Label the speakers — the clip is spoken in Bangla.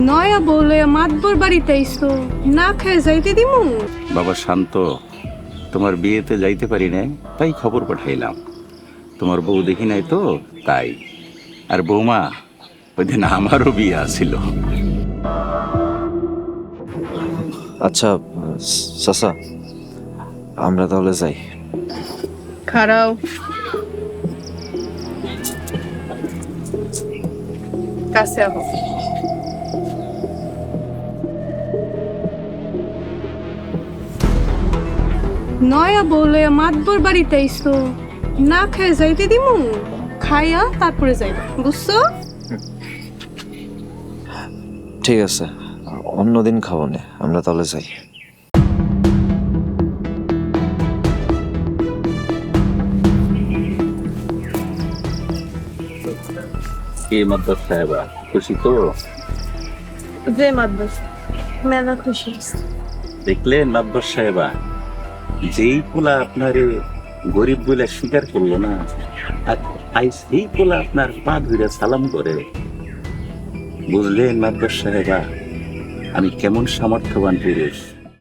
Speaker 1: নয়া বলে মাতবর বাড়িতে আইসো না খেয়ে যাইতে দিমু।
Speaker 2: বাবা শান্ত, তোমার বিয়েতে যাইতে পারি না, তাই খবর পাঠাইলাম। তোমার বউ দেখি নাই তো, তাই। আর বৌমা, ওই দিন আমারও বিয়ে আছিল।
Speaker 3: আচ্ছা চাচা, আমরা তাহলে যাই।
Speaker 1: খারাও কাছে আহ। নয়া বলে মাতবর বাড়িতে আইসো না খেয়ে যাইতে দিমু। খাইয়া তারপরে যাইবা, বুঝছো?
Speaker 3: ঠিক আছে, অন্যদিন খাবো না, আমরা তাহলে যাই।
Speaker 2: কে মাদ্রাস সাহেবা, খুশি তো?
Speaker 1: যে মাতবর মেলা খুশি।
Speaker 2: দেখলেন মাদ্রাস সাহেবা, যেই পোলা আপনার গরিব বলে স্বীকার করলো না, আর আজ সেই পোলা আপনার পা ধরে সালাম করে। বুঝলেন মাদ্রাস সাহেবা, আমি কেমন সামর্থ্যবান পুরুষ।